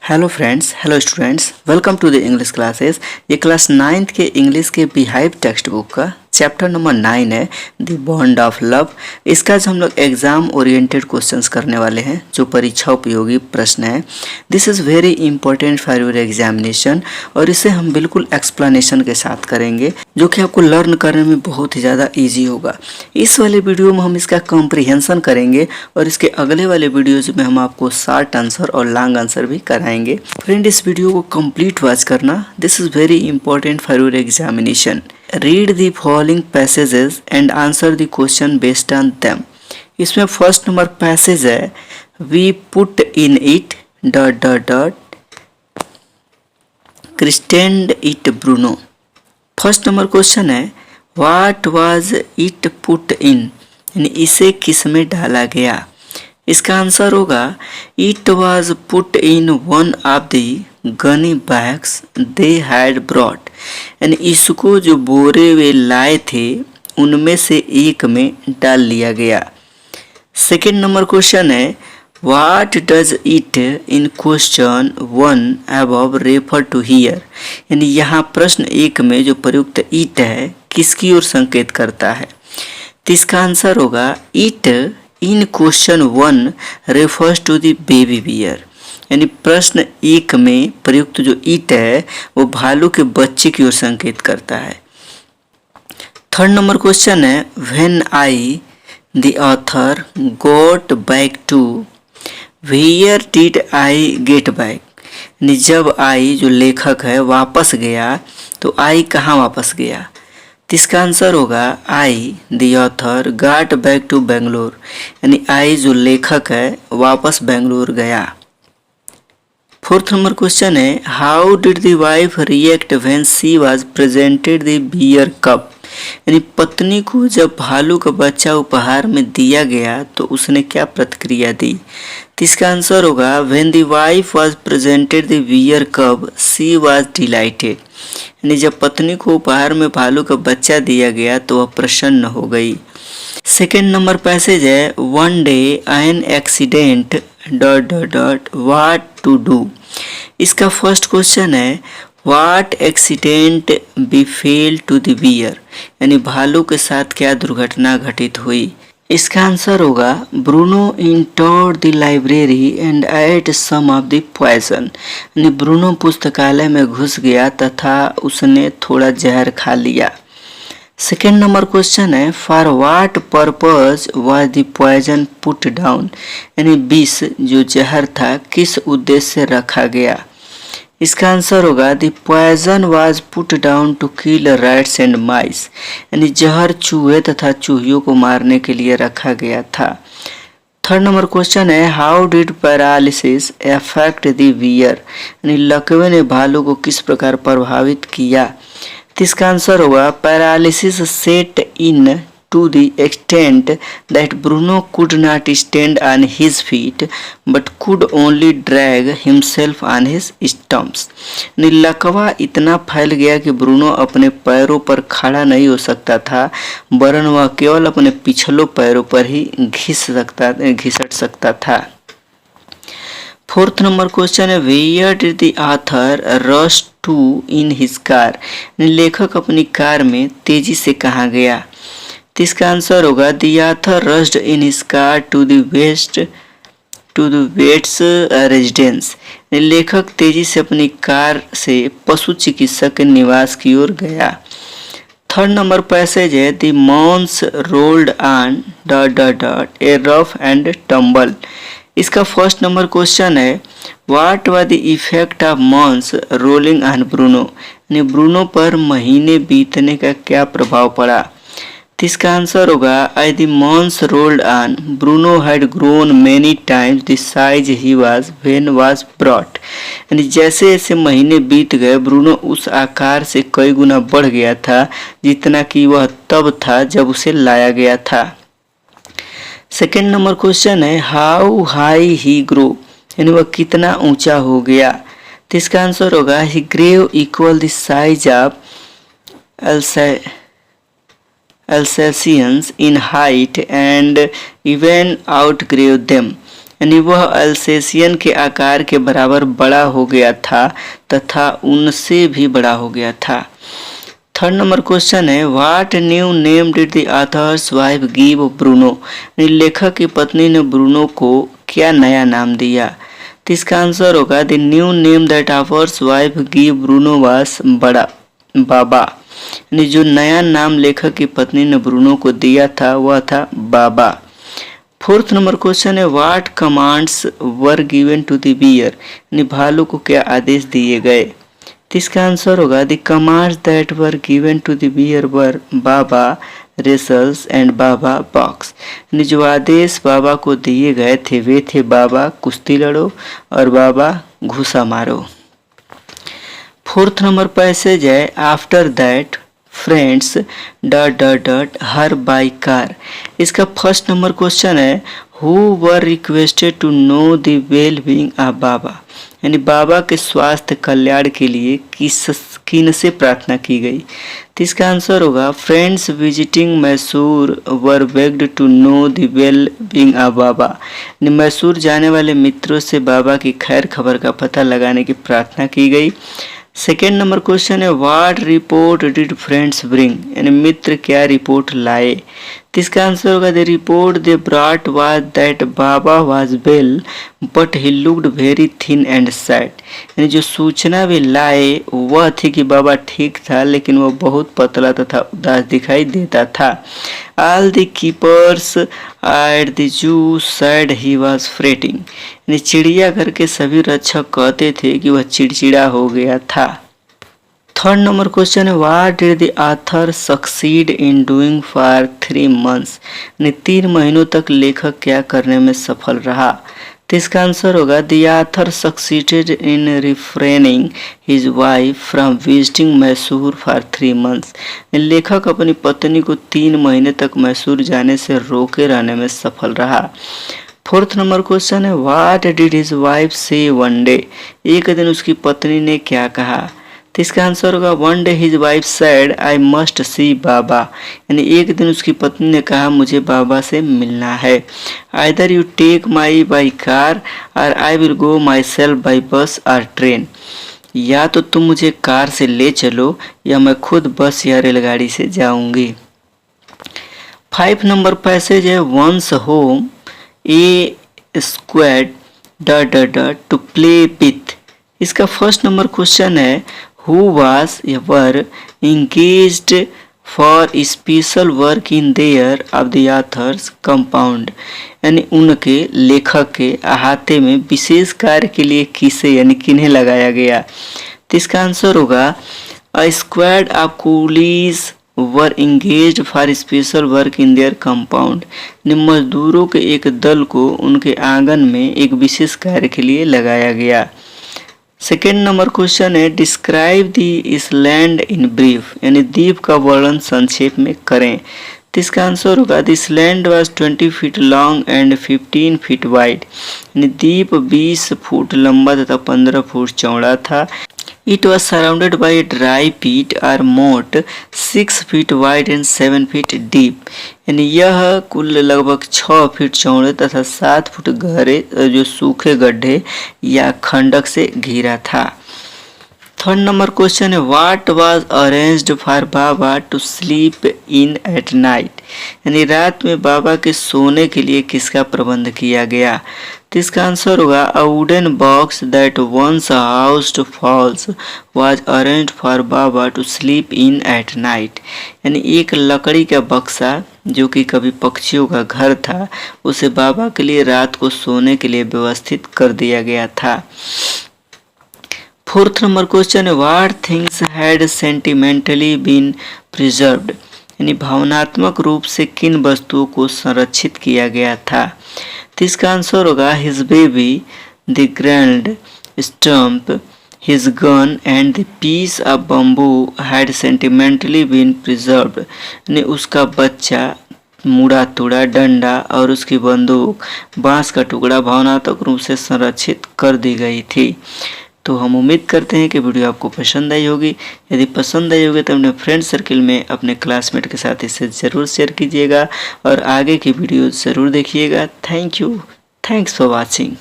Hello friends, hello students, welcome to the English classes. ये class 9th के English के Beehive text book का chapter number 9 है, the bond of love. इसका जो हम लोग एग्जाम ओरिएंटेड क्वेश्चंस करने वाले हैं, जो परीक्षा उपयोगी प्रश्न है। This is very important for your examination और इसे हम बिल्कुल एक्सप्लेनेशन के साथ करेंगे, जो कि आपको लर्न करने में बहुत ही ज़्यादा ईजी होगा। इस वाले वीडियो में हम इसका कॉम्प्रिहेंशन करेंगे और इसके अगले वाले वीडियोज में हम आपको शॉर्ट आंसर और लॉन्ग आंसर भी कराएंगे। फ्रेंड, इस वीडियो को कंप्लीट वॉच करना, this is very important for your examination. Read the following passages and answer the question based on them. इसमें फर्स्ट नंबर पैसेज है, we put in it ... christened it Bruno. First number question है, what was it put in, यानी इसे किस में डाला गया। इसका आंसर होगा, it was put in one of the Ghani bags they had brought, यानी इसको जो बोरे वे लाए थे उनमें से एक में डाल लिया गया। सेकेंड नंबर क्वेश्चन है, what does it in question 1 above refer to here, यानी यहाँ प्रश्न 1 में जो प्रयुक्त इट है किसकी ओर संकेत करता है। तो इसका आंसर होगा, it in question 1 refers to the baby bear, यानी प्रश्न 1 में प्रयुक्त जो इट है वो भालू के बच्चे की ओर संकेत करता है। थर्ड नंबर क्वेश्चन है, when I the author got back to where did I get back, यानी जब आई जो लेखक है वापस गया तो आई कहाँ वापस गया। तो इसका आंसर होगा, I the author got back to Bangalore, यानी आई जो लेखक है वापस बेंगलोर गया। फोर्थ नंबर क्वेश्चन है, how did the wife react when she was presented the bear cup, यानी पत्नी को जब भालू का बच्चा उपहार में दिया गया तो उसने क्या प्रतिक्रिया दी। तो इसका आंसर होगा, when the wife was presented the bear cub she was delighted, यानी जब पत्नी को उपहार में भालू का बच्चा दिया गया तो वह प्रसन्न हो गई। सेकेंड नंबर पैसेज है, one day an accident ... what to do. इसका फर्स्ट क्वेश्चन है, what accident befell to the bear, यानी भालू के साथ क्या दुर्घटना घटित हुई। इसका आंसर होगा, Bruno entered the library and ate some of the poison, यानी ब्रूनो पुस्तकालय में घुस गया तथा उसने थोड़ा जहर खा लिया। सेकेंड नंबर क्वेश्चन है, for what purpose was the poison put down, यानी विष जो जहर था किस उद्देश्य से रखा गया। इसका आंसर होगा, the poison was put down to kill rats and mice, यानी जहर चूहे तथा चूहियों को मारने के लिए रखा गया था। थर्ड नंबर क्वेश्चन है, how did paralysis affect the bear, यानी लकवे ने भालू को किस प्रकार प्रभावित किया। तो इसका आंसर होगा, paralysis set in to the extent that Bruno could not stand on his feet but could only drag himself on his stumps, लकवा इतना फैल गया कि ब्रूनो अपने पैरों पर खड़ा नहीं हो सकता था, वरन वह केवल अपने पिछलों पैरों पर ही घिसट सकता था। फोर्थ नंबर क्वेश्चन है, where did the author rush to in his car, लेखक अपनी कार में तेजी से कहाँ गया। तो इसका आंसर होगा, the author rushed in his car to the vet's residence, लेखक तेजी से अपनी कार से पशु चिकित्सक के निवास की ओर गया। थर्ड नंबर पैसेज है, the months rolled on ... a rough and tumble. इसका फर्स्ट नंबर क्वेश्चन है, what was the effect of months rolling on Bruno, यानी ब्रूनो पर महीने बीतने का क्या प्रभाव पड़ा। इसका आंसर होगा, as the months rolled on Bruno had grown many times the size he was when was brought, यानी जैसे जैसे महीने बीत गए ब्रूनो उस आकार से कई गुना बढ़ गया था जितना कि वह तब था जब उसे लाया गया था। सेकेंड नंबर क्वेश्चन है, हाउ हाई ही ग्रो, यानी वह कितना ऊंचा हो गया। तो इसका आंसर होगा, he grew equal the size of Alsatians in height and even outgrew them, यानी वह अल्सेशियन के आकार के बराबर बड़ा हो गया था तथा उनसे भी बड़ा हो गया था। थर्ड नंबर क्वेश्चन है what new name did the author's wife give Bruno, लेखक की पत्नी ने ब्रूनो को क्या नया नाम दिया। तो इसका आंसर होगा the new name that authors wife give Bruno was बड़ा बाबा, यानी जो नया नाम लेखक की पत्नी ने ब्रूनो को दिया था वह था बाबा। फोर्थ नंबर क्वेश्चन है what commands were given to the bear, यानी भालू को क्या आदेश दिए गए। तो इसका आंसर होगा the commands that were given to the bear were Baba wrestles and Baba box, यानी जो आदेश बाबा को दिए गए थे वे थे बाबा कुश्ती लड़ो और बाबा घुसा मारो। फोर्थ नंबर पैसेज है after that friends dot dot dot her by car. इसका फर्स्ट नंबर क्वेश्चन है who were requested to know the well being of Baba, यानी बाबा के स्वास्थ्य कल्याण के लिए किन से प्रार्थना की गई। तो इसका आंसर होगा friends visiting Mysore were begged to know the well being of Baba, यानी मैसूर जाने वाले मित्रों से बाबा की खैर खबर का पता लगाने की प्रार्थना की गई। सेकेंड नंबर क्वेश्चन है what report did friends bring, यानी मित्र क्या रिपोर्ट लाए। तो इसका आंसर होगा the report they brought was that Baba was well but he looked very thin and sad, यानी जो सूचना वे लाए वह थी कि बाबा ठीक था लेकिन वह बहुत पतला तथा उदास दिखाई देता था। All the keepers at the zoo sad he was fretting, यानी चिड़ियाघर के सभी रक्षक कहते थे कि वह चिड़चिड़ा हो गया था। थर्ड नंबर क्वेश्चन है what did the author succeed in doing for 3 months, यानी 3 महीनों तक लेखक क्या करने में सफल रहा। तो इसका आंसर होगा the author succeeded in refraining his wife from visiting Mysore for 3 months, लेखक अपनी पत्नी को 3 महीने तक मैसूर जाने से रोके रहने में सफल रहा। फोर्थ नंबर क्वेश्चन है व्हाट डिड हिज वाइफ से वन डे, एक दिन उसकी पत्नी ने क्या कहा। तो इसका आंसर होगा one day his wife said I must see Baba, यानी एक दिन उसकी पत्नी ने कहा मुझे बाबा से मिलना है। Either you take my by car or I will go myself by bus or train, या तो तुम मुझे कार से ले चलो या मैं खुद बस या रेलगाड़ी से जाऊंगी। 5 नंबर पैसेज है once home a squad dot dot dot to play with. इसका फर्स्ट नंबर क्वेश्चन है who was were engaged for special work in there of the author's compound, यानी उनके लेखक के अहाते में विशेष कार्य के लिए किसे यानी किन्हें लगाया गया। तो इसका आंसर होगा a squad of coolies were engaged for special work in their compound, मजदूरों के एक दल को उनके आंगन में एक विशेष कार्य के लिए लगाया गया। सेकेंड नंबर क्वेश्चन है describe the island in brief, यानी द्वीप का वर्णन संक्षेप में करें। तो इसका आंसर होगा this land was 20 feet long and 15 feet wide, यानी द्वीप 20 फुट लंबा तथा 15 फुट चौड़ा था। It was surrounded by a dry पीट और मोट 6 feet wide and 7 feet deep, यानी यह कुल लगभग 6 फीट चौड़े तथा 7 फुट गहरे जो सूखे गड्ढे या खंडक से घिरा था। थर्ड नंबर क्वेश्चन है what was arranged for Baba to sleep in at night, यानी रात में बाबा के सोने के लिए किसका प्रबंध किया गया। तो इसका आंसर होगा a wooden box that once housed falls was arranged for Baba to sleep in at night, यानी एक लकड़ी का बक्सा जो कि कभी पक्षियों का घर था उसे बाबा के लिए रात को सोने के लिए व्यवस्थित कर दिया गया था। फोर्थ नंबर क्वेश्चन है what things had sentimentally been preserved, यानी भावनात्मक रूप से किन वस्तुओं को संरक्षित किया गया था। तो इसका आंसर होगा his baby, the grand stump, his gun and the piece of bamboo had sentimentally been preserved, यानी उसका बच्चा, मुड़ा तुड़ा डंडा और उसकी बंदूक बांस का टुकड़ा भावनात्मक रूप से संरक्षित कर दी गई थी। तो हम उम्मीद करते हैं कि वीडियो आपको पसंद आई होगी। यदि पसंद आई होगी तो अपने फ्रेंड सर्किल में अपने क्लासमेट के साथ इसे ज़रूर शेयर कीजिएगा और आगे की वीडियो ज़रूर देखिएगा। Thank you. Thanks for watching.